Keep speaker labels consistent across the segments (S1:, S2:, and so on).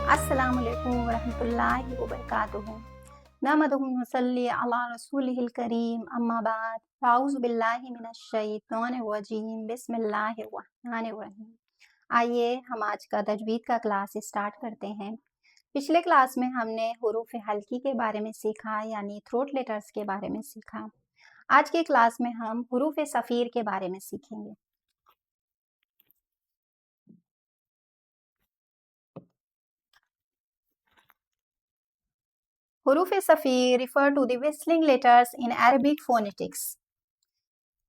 S1: अस्सलामुअलैकुम वरहमतुल्लाहि वबरकातुहू। नहमदुहु व नसल्ली अला रसूलिहिल करीम, अम्मा बाद, अऊज़ु बिल्लाहि मिनश शैतानिर रजीम, बिस्मिल्लाहिर रहमानिर रहीम। आइए हम आज का तजवीद का क्लास स्टार्ट करते हैं। पिछले क्लास में हमने हुरूफ हल्की के बारे में सीखा, यानी थ्रोट लेटर्स के बारे में सीखा। आज के क्लास में हम हुरूफ सफ़ीर के बारे में सीखेंगे। हुरूफ सफ़ीर refer to the whistling letters in Arabic phonetics।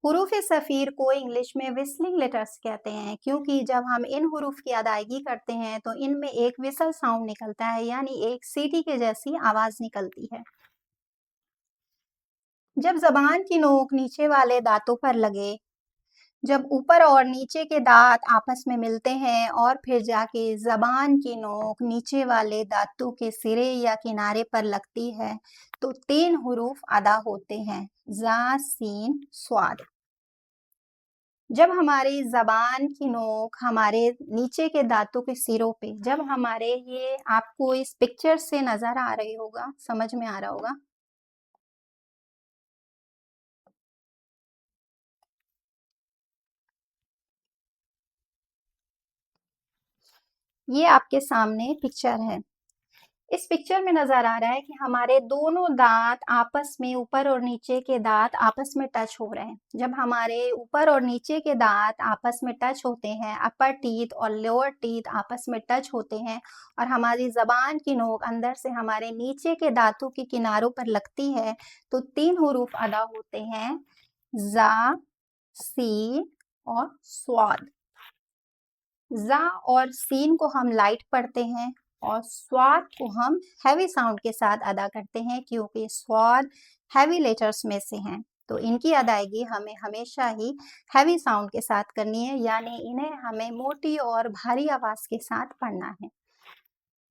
S1: हुरूफ सफ़ीर को इंग्लिश में whistling letters कहते हैं, क्योंकि जब हम इन हुरूफ की अदायगी करते हैं तो इनमें एक विसल साउंड निकलता है, यानी एक सीटी के जैसी आवाज़ निकलती है। जब ज़बान की नोक नीचे वाले दांतों पर लगे, जब ऊपर और नीचे के दांत आपस में मिलते हैं और फिर जाके ज़बान की नोक नीचे वाले दांतों के सिरे या किनारे पर लगती है, तो 3 हुरूफ अदा होते हैं, ज़ा, सीन, स्वाद। जब हमारी ज़बान की नोक हमारे नीचे के दांतों के सिरों पे, जब हमारे ये आपको इस पिक्चर से नज़र आ रही होगा, समझ में आ रहा होगा। ये आपके सामने पिक्चर है। इस पिक्चर में नज़र आ रहा है कि हमारे दोनों दांत आपस में, ऊपर और नीचे के दांत आपस में टच हो रहे हैं। जब हमारे ऊपर और नीचे के दांत आपस में टच होते हैं, अपर टीथ और लोअर टीथ आपस में टच होते हैं और हमारी ज़बान की नोक अंदर से हमारे नीचे के दांतों के किनारों पर लगती है, तो 3 हुरूफ अदा होते हैं, ज़ा, सीन और स्वाद। ज़ा और सीन को हम लाइट पढ़ते हैं और स्वाद को हम हैवी साउंड के साथ अदा करते हैं, क्योंकि स्वाद हैवी लेटर्स में से हैं। तो इनकी अदायगी हमें हमेशा ही हैवी साउंड के साथ करनी है, यानी इन्हें हमें मोटी और भारी आवाज़ के साथ पढ़ना है।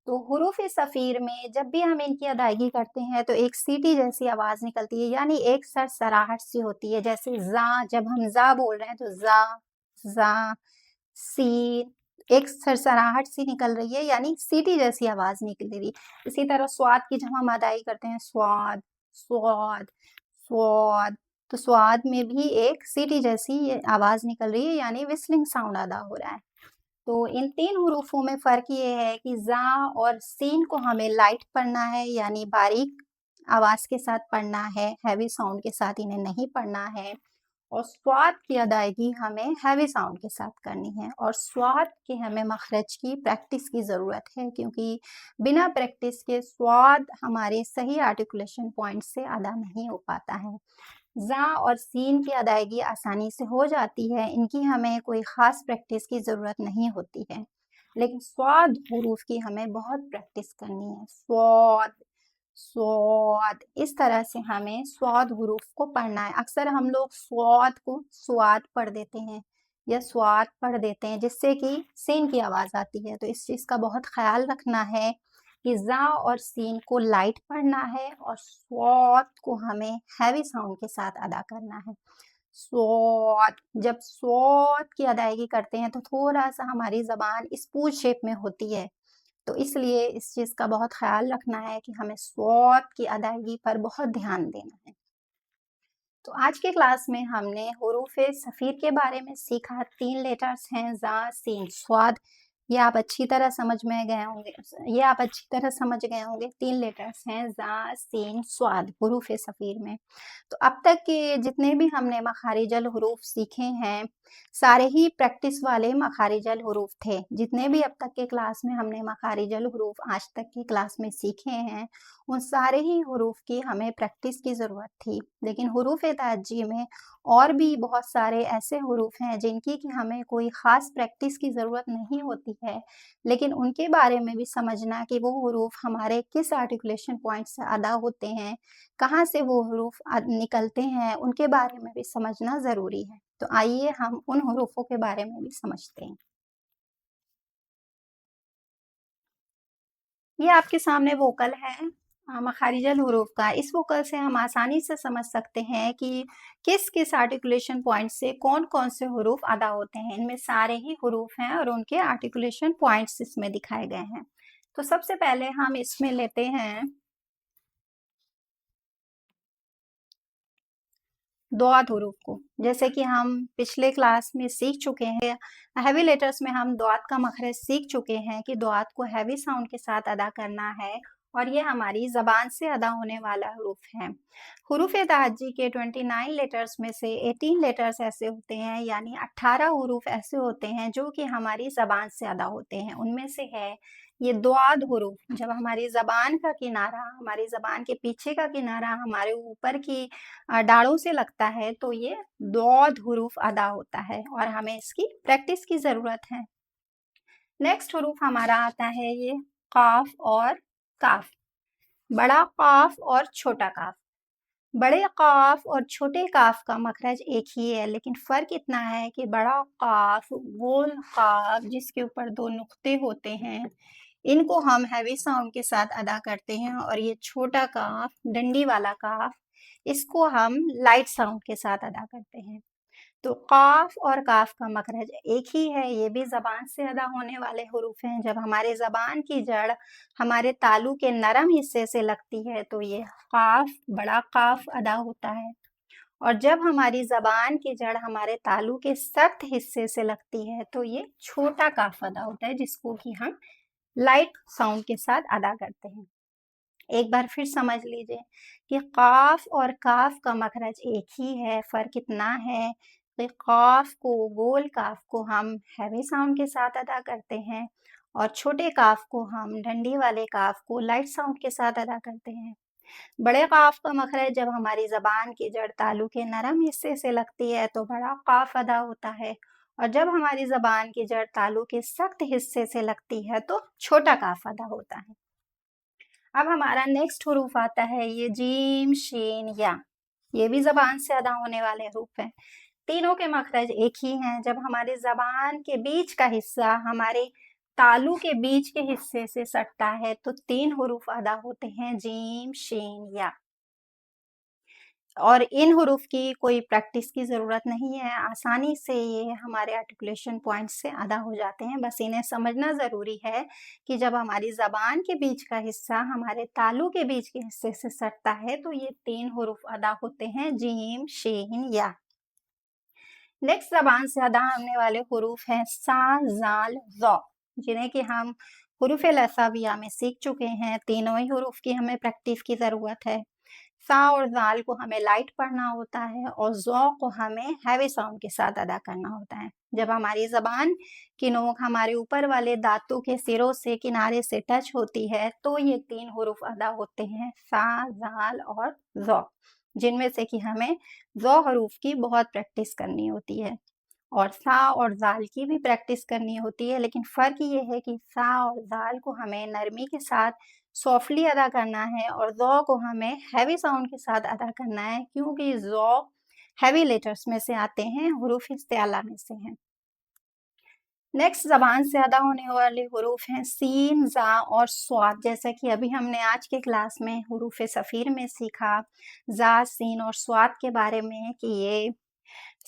S1: तो हुरूफ सफ़ीर में जब भी हम इनकी अदायगी करते हैं तो एक सीटी जैसी आवाज़ निकलती है, यानी एक सरसराहट सी होती है। जैसे ज़ा, जब हम ज़ा बोल रहे हैं तो ज़ा, सीन, एक सरसराहट सी निकल रही है, यानी सीटी जैसी आवाज़ निकल रही। इसी तरह स्वाद की जब हम अदायगी करते हैं, स्वाद, स्वाद, स्वाद, तो स्वाद में भी एक सीटी जैसी आवाज़ निकल रही है, यानी विस्लिंग साउंड अदा हो रहा है। तो इन 3 हुरूफों में फ़र्क ये है कि ज़ा और सीन को हमें लाइट पढ़ना है, यानी बारीक आवाज़ के साथ पढ़ना है, हैवी साउंड के साथ इन्हें नहीं पढ़ना है। और स्वाद की अदायगी हमें हैवी साउंड के साथ करनी है, और स्वाद के हमें मखरज की प्रैक्टिस की ज़रूरत है, क्योंकि बिना प्रैक्टिस के स्वाद हमारे सही आर्टिकुलेशन पॉइंट से अदा नहीं हो पाता है। ज़ा और सीन की अदायगी आसानी से हो जाती है, इनकी हमें कोई ख़ास प्रैक्टिस की ज़रूरत नहीं होती है, लेकिन स्वाद हुरूफ की हमें बहुत प्रैक्टिस करनी है। स्वाद, स्वाद, इस तरह से हमें स्वाद हुरूफ को पढ़ना है। अक्सर हम लोग स्वाद को स्वाद पढ़ देते हैं या स्वाद पढ़ देते हैं, जिससे कि सीन की आवाज़ आती है। तो इस चीज़ का बहुत ख़्याल रखना है कि ज़ा और सीन को लाइट पढ़ना है और स्वाद को हमें हैवी साउंड के साथ अदा करना है। स्वाद, जब स्वाद की अदायगी करते हैं तो थोड़ा-सा हमारी ज़बान स्पून शेप में होती है, तो इसलिए इस चीज़ का बहुत ख़्याल रखना है कि हमें स्वाद की अदायगी पर बहुत ध्यान देना है। तो आज के क्लास में हमने हुरूफ सफ़ीर के बारे में सीखा। 3 लेटर्स हैं, ज़ा, सीन, स्वाद। ये आप अच्छी तरह समझ गए होंगे। 3 लेटर्स हैं, ज़ा, सीन, स्वाद, हुरूफ सफ़ीर में। तो अब तक के जितने भी हमने मखारिजल हुरूफ सीखे हैं, सारे ही प्रैक्टिस वाले मखारिजल हुरूफ थे। जितने भी अब तक के क्लास में हमने मखारिजल हुरूफ आज तक की क्लास में सीखे हैं, उन सारे ही हुरूफ की हमें प्रैक्टिस की ज़रूरत थी। लेकिन हुरूफ तहज्जी में और भी बहुत सारे ऐसे हुरूफ हैं जिनकी कि हमें कोई ख़ास प्रैक्टिस की ज़रूरत नहीं होती है, लेकिन उनके बारे में भी समझना कि वो हुरूफ हमारे किस आर्टिकुलेशन पॉइंट से अदा होते हैं, कहाँ से वो हुरूफ निकलते हैं, उनके बारे में भी समझना ज़रूरी है। तो आइए हम उन हुरूफों के बारे में भी समझते हैं। ये आपके सामने वोकल है मखारिजल हुरूफ का। इस वोकल से हम आसानी से समझ सकते हैं कि किस-किस आर्टिकुलेशन पॉइंट से कौन-कौन से हुरूफ अदा होते हैं। इनमें सारे ही हुरूफ हैं और उनके आर्टिकुलेशन पॉइंट्स इसमें दिखाए गए हैं। तो सबसे पहले हम इसमें लेते हैं द्वाद हुरूफ को। जैसे कि हम पिछले क्लास में सीख चुके हैं, हैवी लेटर्स में हम द्वाद का मखरज सीख चुके हैं कि द्वाद को हैवी साउंड के साथ अदा करना है और ये हमारी ज़बान से अदा होने वाला हुरूफ है। हुरूफ तहज्जी के 29 लेटर्स में से 18 लेटर्स ऐसे होते हैं, यानी 18 हुरूफ ऐसे होते हैं जो कि हमारी ज़बान से अदा होते हैं। उनमें से है ये द्वाद हुरूफ। जब हमारी ज़बान का किनारा, हमारी ज़बान के पीछे का किनारा हमारे ऊपर की डाढ़ों से लगता है तो ये द्वाद हुरूफ अदा होता है और हमें इसकी प्रैक्टिस की ज़रूरत है। नेक्स्ट हुरूफ हमारा आता है ये काफ और काफ। बड़ा काफ और छोटा काफ। बड़े काफ और छोटे काफ का मखरज एक ही है, लेकिन फ़र्क इतना है कि बड़ा काफ, गोल काफ जिसके ऊपर 2 नुक्ते होते हैं, इनको हम हैवी साउंड के साथ अदा करते हैं और ये छोटा काफ, डंडी वाला काफ, इसको हम लाइट साउंड के साथ अदा करते हैं। तो काफ और काफ का मखरज एक ही है, ये भी ज़बान से अदा होने वाले हुरूफ हैं। जब हमारे ज़बान की जड़ हमारे तालू के नरम हिस्से से लगती है तो ये काफ, बड़ा काफ अदा होता है और जब हमारी ज़बान की जड़ हमारे तालू के सख्त हिस्से से लगती है तो ये छोटा काफ अदा होता है, जिसको कि हम लाइट साउंड के साथ अदा करते हैं। एक बार फिर समझ लीजिए कि काफ और काफ का मखरज एक ही है। फ़र्क इतना है कि काफ को, गोल काफ को हम हैवी साउंड के साथ अदा करते हैं और छोटे काफ को हम, डंडी वाले काफ को, लाइट साउंड के साथ अदा करते हैं। बड़े काफ का मखरज जब हमारी ज़बान की जड़ तालू के नरम हिस्से से लगती है तो बड़ा काफ अदा होता है और जब हमारी ज़बान की जड़ तालू के सख्त हिस्से से लगती है तो छोटा काफ अदा होता है। अब हमारा नेक्स्ट हुरूफ आता है ये जीम, शीन, या। ये भी ज़बान से अदा होने वाले हुरूफ हैं। तीनों के मखरज एक ही हैं। जब हमारी ज़बान के बीच का हिस्सा हमारे तालू के बीच के हिस्से से सटता है तो 3 हुरूफ अदा होते हैं, जीम, शीन, या। और इन हुरूफ की कोई प्रैक्टिस की ज़रूरत नहीं है, आसानी से ये हमारे आर्टिकुलेशन पॉइंट्स से अदा हो जाते हैं। बस इन्हें समझना ज़रूरी है कि जब हमारी ज़बान के बीच का हिस्सा हमारे तालू के बीच के हिस्से से सटता है तो ये 3 हुरूफ अदा होते हैं, जीम, शीन, या। नेक्स्ट ज़बान से अदा होने वाले हुरूफ हैं सा, ज़ाल, ज़ौ, जिन्हें कि हम हुरूफ लसाविया में सीख चुके हैं। तीनों ही हुरूफ की हमें प्रैक्टिस की ज़रूरत है। सा और ज़ाल को हमें लाइट पढ़ना होता है और ज़ौ को हमें हैवी साउंड के साथ अदा करना होता है। जब हमारी ज़बान की नोक हमारे ऊपर वाले दांतों के सिरों से, किनारे से टच होती है तो ये 3 हुरूफ अदा होते हैं, सा, ज़ाल और ज़ौ, जिनमें से कि हमें ज़ौ हरूफ की बहुत प्रैक्टिस करनी होती है और सा और ज़ाल की भी प्रैक्टिस करनी होती है, लेकिन फ़र्क ये है कि सा और ज़ाल को हमें नरमी के साथ सॉफ्टली अदा करना है और ज़ौ को हमें हैवी साउंड के साथ अदा करना है, क्योंकि ज़ौ हैवी लेटर्स में से आते हैं, हुरूफ इस्तिआला में से हैं। नेक्स्ट ज़बान से अदा होने वाले हुरूफ हैं सीन, ज़ा और स्वाद। जैसा कि अभी हमने आज के क्लास में हुरूफ सफ़ीर में सीखा, ज़ा, सीन और स्वाद के बारे में कि ये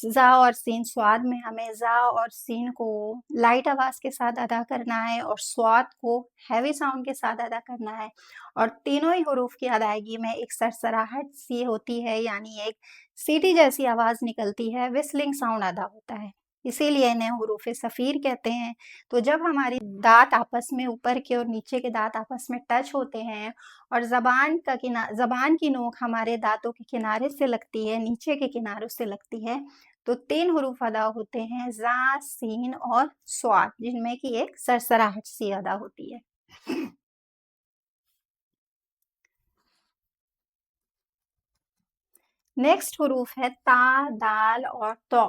S1: ज़ा और सीन, स्वाद में हमें ज़ा और सीन को लाइट आवाज़ के साथ अदा करना है और स्वाद को हैवी साउंड के साथ अदा करना है और तीनों ही हुरूफ की अदायगी में एक सरसराहट सी होती है, यानी एक सीटी जैसी आवाज़ निकलती है, विस्लिंग साउंड अदा होता है, इसीलिए इन्हें हुरूफ सफ़ीर कहते हैं। तो जब हमारी दाँत आपस में, ऊपर के और नीचे के दाँत आपस में टच होते हैं और ज़बान की नोक हमारे दाँतों के किनारे से लगती है, नीचे के किनारों से लगती है, तो 3 हुरूफ अदा होते हैं, ज़ा, सीन और स्वाद, जिनमें कि एक सरसराहट सी अदा होती है। नेक्स्ट हुरूफ है ता, दाल और तौ।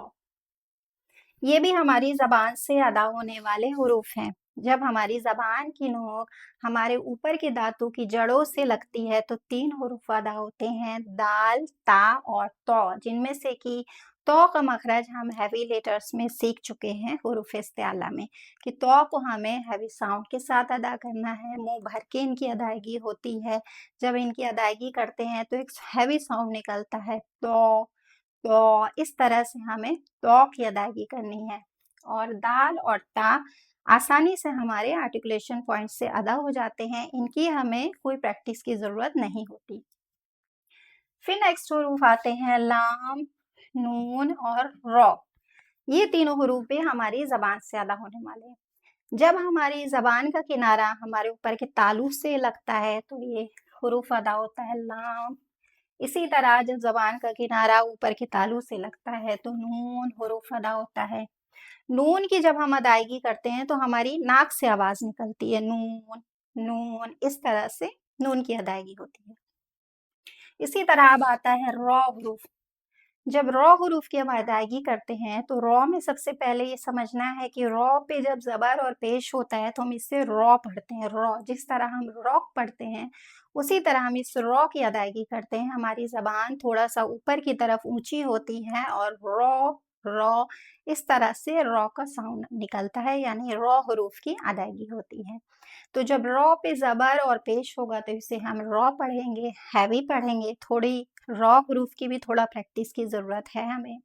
S1: ये भी हमारी ज़बान से अदा होने वाले हुरूफ हैं। जब हमारी ज़बान की नोक हमारे ऊपर के दाँतों की जड़ों से लगती है तो 3 हुरूफ अदा होते हैं, दाल, ता और तौ, जिनमें से कि तौ का मखरज हम हैवी लेटर्स में सीख चुके हैं हुरूफ इस्तिआला में कि तौ को हमें हैवी साउंड के साथ अदा करना है, मुँह भर के इनकी अदायगी होती है। जब इनकी अदायगी करते हैं तो एक हैवी साउंड निकलता है, तौ, तो इस तरह से हमें तौ की अदायगी करनी है और दाल और ता आसानी से हमारे आर्टिकुलेशन पॉइंट से अदा हो जाते हैं, इनकी हमें कोई प्रैक्टिस की ज़रूरत नहीं होती। फिर नेक्स्ट हुरूफ आते हैं लाम, नून और रॉ। ये तीनों हुरूफ भी हमारी ज़बान से अदा होने वाले हैं। जब हमारी ज़बान का किनारा हमारे ऊपर के तालु से लगता है तो ये हुरूफ अदा होता है लाम। इसी तरह जब ज़बान का किनारा ऊपर के तालु से लगता है तो नून हुरूफ अदा होता है। नून की जब हम अदायगी करते हैं तो हमारी नाक से आवाज़ निकलती है, नून नून, इस तरह से नून की अदायगी होती है। इसी तरह अब आता है रॉ हुरूफ। जब रॉ हुरूफ की हम अदायगी करते हैं तो रॉ में सबसे पहले ये समझना है कि रॉ पे जब ज़बर और पेश होता है तो हम इससे रॉ पढ़ते हैं, रॉ। जिस तरह हम रॉक पढ़ते हैं उसी तरह हम इस रॉ की अदायगी करते हैं। हमारी ज़बान थोड़ा सा ऊपर की तरफ ऊंची होती है और रॉ रॉ इस तरह से रॉ का साउंड निकलता है, यानी रॉ हुरूफ की अदायगी होती है। तो जब रॉ पे ज़बर और पेश होगा तो इसे हम रॉ पढ़ेंगे, हैवी पढ़ेंगे। थोड़ी रॉ हुरूफ की भी थोड़ा प्रैक्टिस की ज़रूरत है हमें।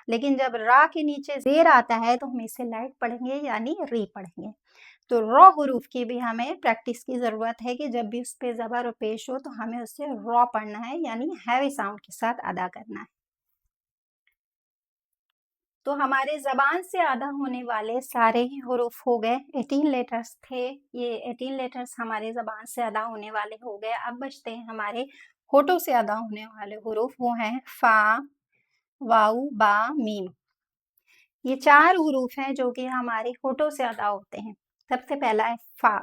S1: लेकिन जब रा के नीचे ज़ेर आता है तो हम इसे लाइट पढ़ेंगे, यानी री पढ़ेंगे। तो रॉ हुरूफ की भी हमें प्रैक्टिस की ज़रूरत है कि जब भी उस पे ज़बर और पेश हो तो हमें उसे रॉ पढ़ना है, यानी हैवी साउंड के साथ अदा करना है। तो हमारे ज़बान से अदा होने वाले सारे ही हुरूफ हो गए। 18 लेटर्स थे, ये 18 लेटर्स हमारे ज़बान से अदा होने वाले हो गए। अब बचते हैं हमारे होठों से अदा होने वाले हुरूफ, वो हैं फ़ा, वाऊ, बा, मीम। ये 4 हुरूफ हैं जो कि हमारे होठों से अदा होते हैं। सबसे पहला है फ़ा।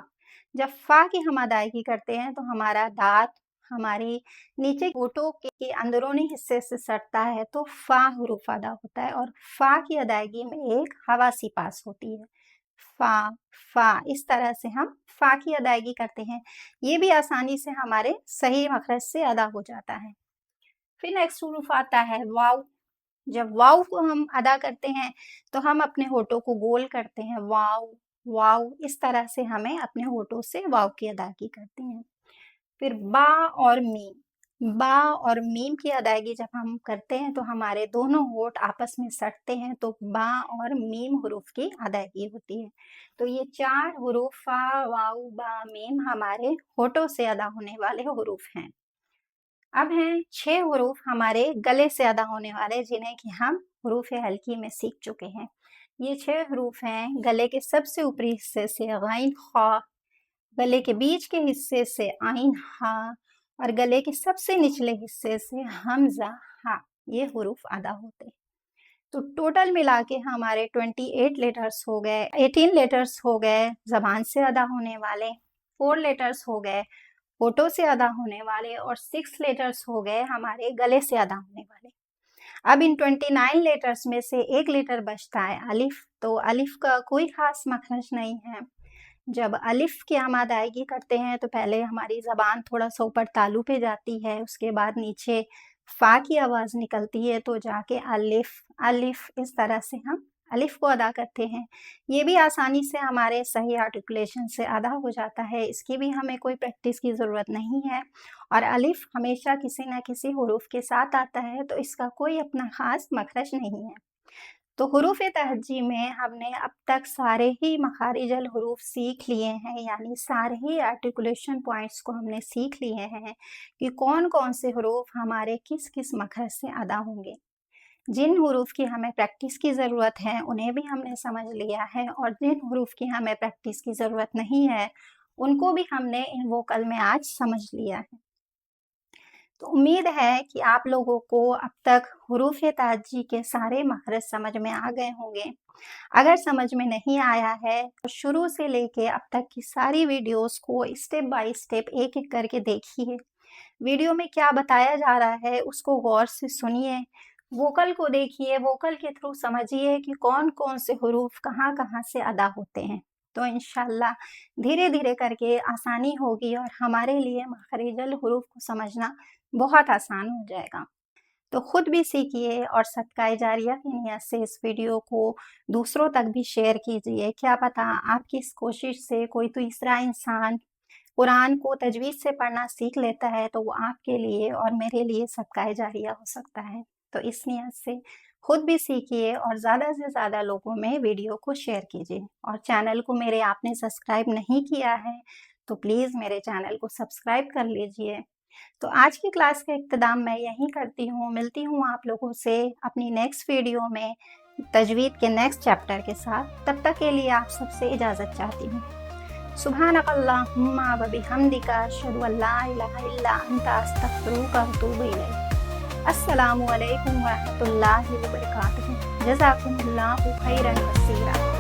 S1: जब फ़ा की हम अदायगी करते हैं तो हमारा दाँत हमारी नीचे होठों के अंदरूनी हिस्से से सटता है तो फ़ा हुरूफ अदा होता है और फ़ा की अदायगी में एक हवा सी पास होती है। फ़ा, फ़ा, इस तरह से हम फ़ा की अदायगी करते हैं। ये भी आसानी से हमारे सही मखरज से अदा हो जाता है। फिर नेक्स्ट हुरूफ आता है वाव। जब वाव को हम अदा करते हैं तो हम अपने होठों को गोल करते हैं, वाव वाव, इस तरह से हमें अपने होठों से वाव की अदायगी करते हैं। फिर बा और मीम। बा और मीम की अदायगी जब हम करते हैं तो हमारे दोनों होठ आपस में सटते हैं तो बा और मीम हुरूफ की अदायगी होती है। तो ये 4 हुरूफ फा, वाव, बा, मीम हमारे होठों से अदा होने वाले हुरूफ हैं। अब हैं 6 हुरूफ हमारे गले से अदा होने वाले, जिन्हें कि हम हुरूफ हल्की में सीख चुके हैं। ये 6 हुरूफ हैं गले के सबसे ऊपरी हिस्से से गैन खा, गले के बीच के हिस्से से आइन हा और गले के सबसे निचले हिस्से से हमजा हा। ये हुरूफ अदा होते हैं। तो टोटल मिला के हमारे 28 लेटर्स हो गए, 18 लेटर्स हो गए ज़बान से अदा होने वाले, 4 लेटर्स हो गए होठों से अदा होने वाले और 6 लेटर्स हो गए हमारे गले से अदा होने वाले। अब इन 29 लेटर्स में से एक लेटर बचता है अलिफ। तो अलिफ का कोई खास मखरज नहीं है। जब अलिफ की हम अदायगी करते हैं तो पहले हमारी ज़बान थोड़ा सा ऊपर तालू पे जाती है, उसके बाद नीचे फ़ा की आवाज़ निकलती है तो जाके अलिफ अलिफ, इस तरह से हम अलिफ को अदा करते हैं। ये भी आसानी से हमारे सही आर्टिकुलेशन से अदा हो जाता है, इसकी भी हमें कोई प्रैक्टिस की ज़रूरत नहीं है। और अलिफ हमेशा किसी न किसी हुरूफ के साथ आता है तो इसका कोई अपना ख़ास मखरज नहीं है। तो हुरूफ तहज्जी में हमने अब तक सारे ही मखारिजल हुरूफ सीख लिए हैं, यानी सारे ही आर्टिकुलेशन पॉइंट्स को हमने सीख लिए हैं कि कौन कौन से हुरूफ हमारे किस किस मखरज से अदा होंगे। जिन हुरूफ की हमें प्रैक्टिस की ज़रूरत है उन्हें भी हमने समझ लिया है और जिन हुरूफ की हमें प्रैक्टिस की ज़रूरत नहीं है उनको भी हमने इन वोकल में आज समझ लिया है। तो उम्मीद है कि आप लोगों को अब तक हुरूफ तहज्जी के सारे मखरज समझ में आ गए होंगे। अगर समझ में नहीं आया है तो शुरू से लेके अब तक की सारी वीडियोस को स्टेप बाय स्टेप एक-एक करके देखिए। वीडियो में क्या बताया जा रहा है उसको गौर से सुनिए, वोकल को देखिए, वोकल के थ्रू समझिए कि कौन-कौन से हुरूफ कहाँ-कहाँ से अदा होते हैं। तो इंशाल्लाह धीरे-धीरे करके आसानी होगी और हमारे लिए मखरिजल हुरूफ को समझना बहुत आसान हो जाएगा। तो खुद भी सीखिए और सदका जारिया की नियत से इस वीडियो को दूसरों तक भी शेयर कीजिए। क्या पता आपकी इस कोशिश से कोई तीसरा इंसान कुरान को तजवीज़ से पढ़ना सीख लेता है तो वो आपके लिए और मेरे लिए सदका जारिया हो सकता है। तो इस नियत से خود بھی سیکھیے اور زیادہ سے زیادہ لوگوں میں ویڈیو کو شیئر کیجیے، اور چینل کو میرے آپ نے سبسکرائب نہیں کیا ہے تو پلیز میرے چینل کو سبسکرائب کر لیجیے۔ تو آج کی کلاس کا اختتام میں یہیں کرتی ہوں، ملتی ہوں آپ لوگوں سے اپنی نیکسٹ ویڈیو میں تجوید کے نیکسٹ چیپٹر کے ساتھ۔ تب تک کے لیے آپ سب سے اجازت چاہتی ہوں۔ سبحانک اللہم و بحمدک، اشہد ان لا الہ الا انت، استغفرک و اتوب الیک۔ السلام علیکم ورحمۃ اللہ وبرکاتہ۔ جزاکم اللہ خیرا کثیرا۔